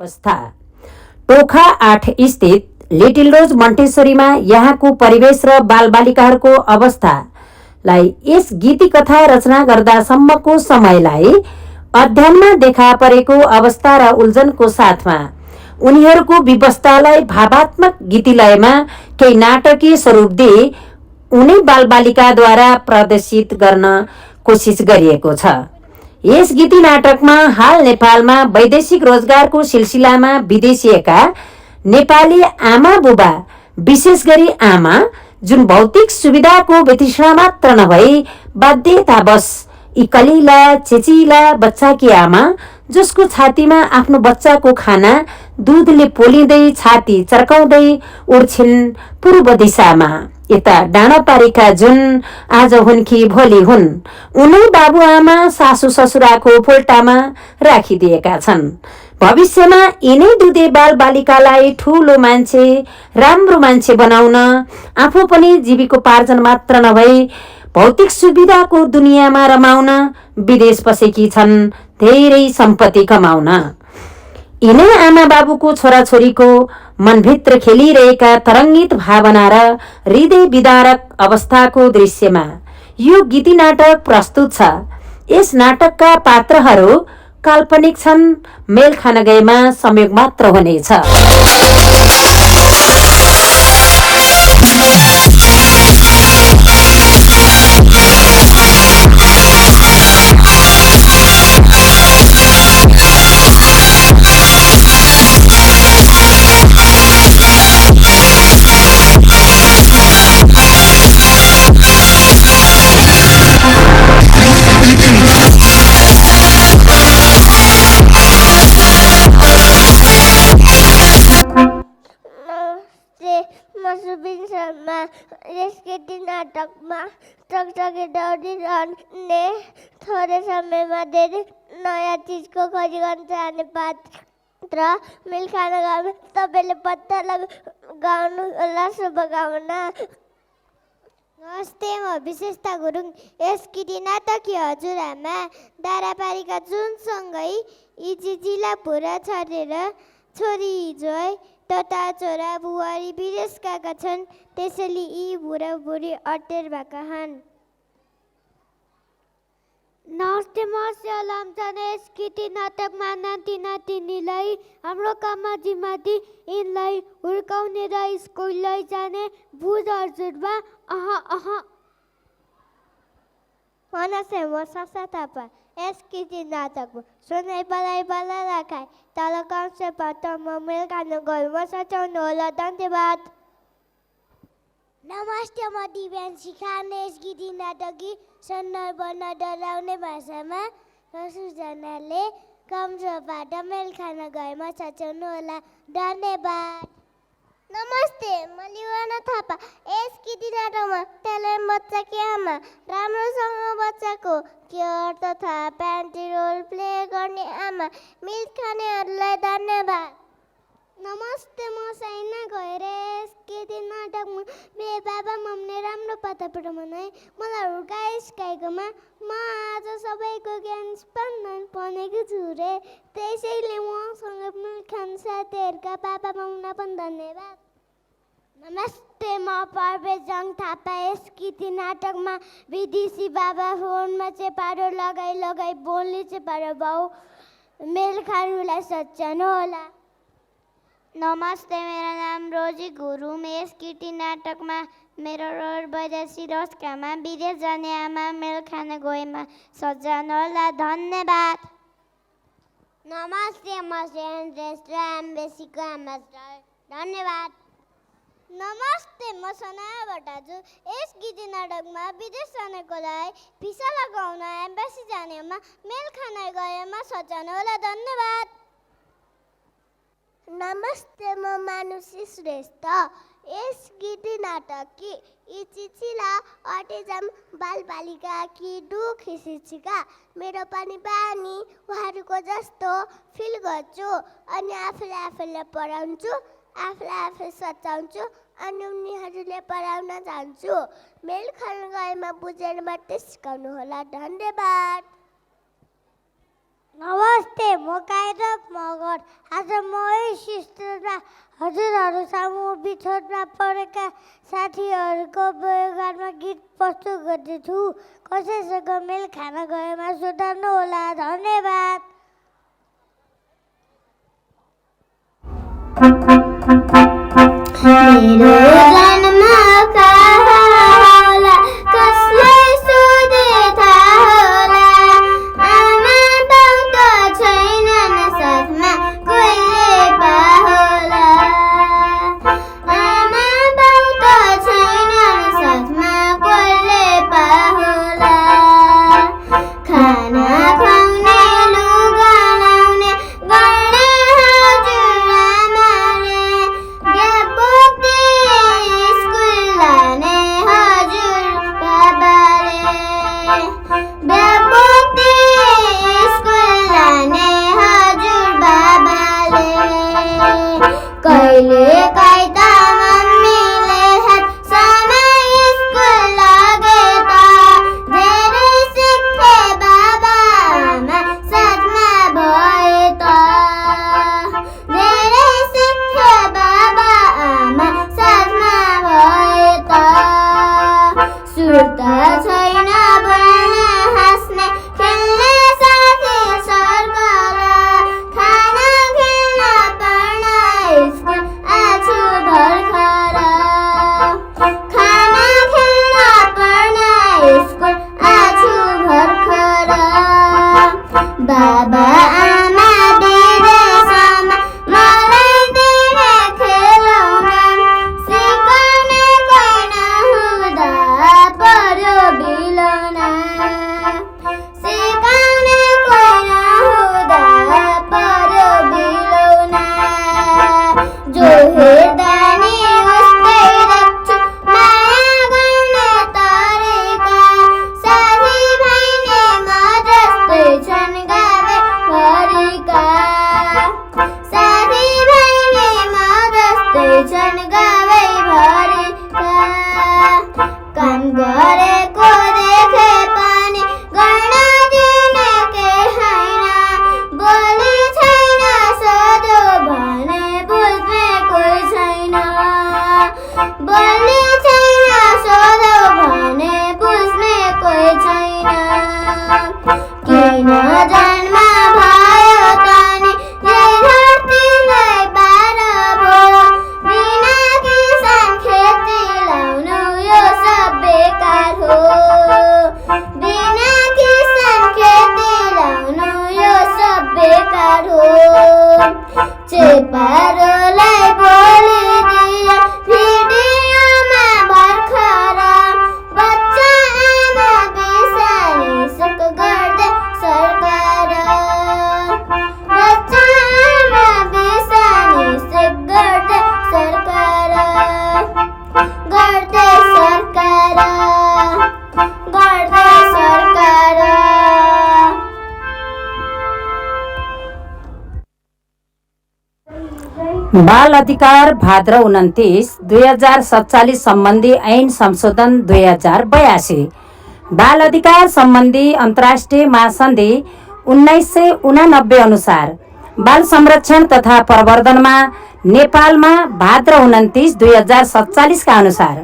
अवस्था टोखा 8 स्थित लिटिल रोज मन्टेश्वरीमा यहाँको परिवेश र बालबालिकाहरूको अवस्थालाई यस गीति कथा रचना गर्दासम्मको समयलाई अध्ययनमा देखा परेको अवस्था र उल्झनको साथमा उनीहरूको विवस्थालाई भावात्मक गीतिलयमा केही नाटकीय स्वरूप दिई उनै बालबालिकाद्वारा प्रदर्शित गर्न कोसिस गरिएको छ। यस गीति नाटकमा हाल नेपालमा वैदेशिक रोजगारको सिलसिलामा विदेशिएका नेपाली आमा बुबा, विशेष गरी आमा जुन भौतिक सुविधाको वितृष्णा मात्र नभई बाध्यतावश यी कलिला चेचिला बच्चाकी आमा जसको छातीमा आफ्नो बच्चाको खाना दूधले पोलिँदै छाती चर्काउँदै उड्छिन् पूर्व दिशामा, यता डाँडापारीका जुन आज हुन् कि भोलि हुन्, उनै बाबुआमा सासु ससुराको फोल्टामा राखिदिएका छन्। भविष्यमा यिनै दुधे बालबालिकालाई ठूलो मान्छे, राम्रो मान्छे बनाउन, आफू पनि जीविकोपार्जन मात्र नभई भौतिक सुविधाको दुनियाँमा रमाउन विदेश बसेकी छन्, धेरै सम्पत्ति कमाउन। यिनै आमा बाबुको छोराछोरीको मनभित्र खेलिरहेका तरङ्गित भावना र हृदय विदारक अवस्थाको दृश्यमा यो गीति नाटक प्रस्तुत छ। यस नाटकका पात्रहरू काल्पनिक छन्, मेल खान गएमा संयोग मात्र हुनेछ। यस गीति नाटकमा टकटके दौडिरहने, थोरै समयमा धेरै नयाँ चिजको खोजी गर्न चाहने पात्र मेल खान गए तपाईँले पत्ता लगाउनु होला। शुभकामना। नमस्ते, म विशेषता गुरुङ। यस गीति नाटकीय हजुरआमा डाँडापारीका जुनसँगै यी जिजिला बुढा छोरी र छोरी जोय तथा छोरा बुहारी विदेश गएका छन्, त्यसैले यी बुढाबुढी अटेर भएका हुन्। नमस्ते, म स्यालाम छन्। यस गीति नाटकमा नाति नातिनीलाई हाम्रो काममा जिम्मादी यिनलाई हुर्काउने र स्कुल लैजाने बुझ हजुरबा। नमस्ते, म सासा थापा। यस गीति नाटकमा सुनाइ पढाइ बला राखाइ तल कमसेबाट म मेल खान गएमा सचाउनु होला। धन्यवाद। नमस्ते, म दिव्यान्शी खान। यस गीति नाटकी सन्दर्भ नडराउने भाषामा ससुजनाले कमसेबाट मेल खान गएमा सचाउनु होला। धन्यवाद। नमस्ते, म लिवाना थापा। यस गीति नाटकमा ट्यालेन्ट बच्चाकी आमा राम्रोसँग बच्चाको केयर तथा प्यारेन्टिङ रोल प्ले गर्ने आमा मिल खानेहरूलाई धन्यवाद। नमस्ते, म साइना गएर यस गीति नाटकमा मेरो बाबा मम्मीले राम्रो पत्ता पठाउनाइ मलाई हुर्काइ सिकाएकोमा म आज सबैको ज्ञान स्पन्दन बनेको छु रे। त्यसैले मसँग मिल खान साथीहरूका बाबा मम्मीलाई पनि धन्यवाद। नमस्ते, म परवेश जङ थापा। यस गीति नाटकमा विदेशी बाबा फोनमा चेपारो लगाई बोल्ने चेपारो भाउ मेल खानुलाई सच्याउनु होला। नमस्ते, मेरो नाम रोजी गुरुङ। यस गीति नाटकमा मेरो रोल वैदेशी रोजकामा विदेश जाने आमा मेल खान गएमा सजाउनु होला। धन्यवाद। नमस्ते, म सेन्ट्रेस र एम्बेसीको एम्बेसडर। धन्यवाद। नमस्ते, म सनाया भट्टाजु। यस गीति नाटकमा विदेश जानको लागि भिसा लगाउन एम्बेसी जानेमा मेल खान गएमा सजाउनु होला। धन्यवाद। नमस्ते, म मानुषी श्रेष्ठ। यस गीति नाटककी यी चिचिला अटिजम बालबालिका कि दुख शिक्षिका मेरो पनि बानी उहाँहरूको जस्तो फिल गर्छु अनि आफूले पढाउँछु, आफूले सचाउँछु अनि उनीहरूले पढाउन जान्छु। मेल खान गएमा बुझेर मात्रै सिकाउनु होला। धन्यवाद। नमस्ते, म काइरब मगर। आज म यस स्टेजमा हजुरहरू सामु बिछोडमा परेका साथीहरूको व्यवहारमा गीत प्रस्तुत गर्दैछु। कसैसँग मेल खान गएमा सुधार्नु होला। धन्यवाद। मेरो जन्म कहाँ होला, कसलाई सोधे थाहा होला। आमा बाउ त छैनन् साथमा, कोहीले पाहोला। आमा बाउ त छैनन् साथमा, कोहीले पाहोला। खाना खुवाउने, लुगा लाउने गर्ने हजुर आमाले। बोक्दै स्कुल लाने हजुर बाबाले। बोक्दै स्कुल लाने हजुर बाबाले। कहिले काहीँ त मम्मीले हात समय स्कुल लगे त। धेरै सिक्थे बाबा आमा साथमा भए त। धेरै सिक्थे बाबा आमा साथमा भए त। सुर्ता छैन भन्न हाँस्ने, खेल्ने साथी सर्कल। खाना खेल्न पढ्न स्कुल आछु भर्खर। खाना खेल्न पढ्न स्कुल आछु भर्खर। बाबा आमा विदेशमा मलाई दिने खेलाउन। सिकाउने कोही नहुँदा पर्यो बिलाउन। सिकाउने कोही नहुँदा पर्यो बिलाउन। जो हेर्दा नि उस्तै देख्छु माया गर्ने तरिका। साथीभाइ नि म जस्तै छन् गावे भरिका। साथीभाइ नि म जस्तै छन् गावे भरिका। काम गरेको देखे पनि गर्न दिने केही छैन। बोली छैन सोधो भने बुझ्ने कोही छैन। बोली छैन सोधो भने बुझ्ने कोही छैन। किन जन्म भयो तनी यही धरतीलाई बार भयो। बिना किसान खेती लाउनु यो सब बेकार हो। बिना किसान खेती लाउनु यो सब बेकार हो। चेपारोलाई बोलिदिए भिडियोमा भर्खर। बच्चा आमा बिसानी सुख गर्दै सरकार। बच्चा आमा बिसानी सुख गर्दै सरकार। गर्दै सरकार। गर्दै सरकार। बाल अधिकार भाद्र 29 2047 सम्बन्धी ऐन संशोधन 2082। बाल अधिकार सम्बन्धी अन्तर्राष्ट्रिय महासन्धि 1989 अनुसार बाल संरक्षण तथा प्रवर्धनमा नेपालमा भाद्र 29 2047 का अनुसार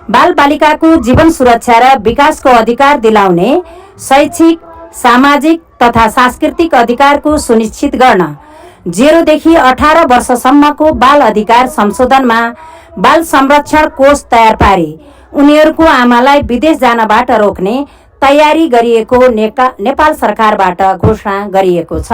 बाल बालिकाको जीवन सुरक्षा र विकासको अधिकार दिलाउने, शैक्षिक, सामाजिक तथा सांस्कृतिक अधिकारको सुनिश्चित गर्न 0 देखि 18 वर्षसम्मको बाल अधिकार संशोधनमा बाल संरक्षण कोष तयार पारी उनीहरूको आमालाई विदेश जानबाट रोक्ने तयारी गरिएको नेपाल सरकारबाट घोषणा गरिएको छ।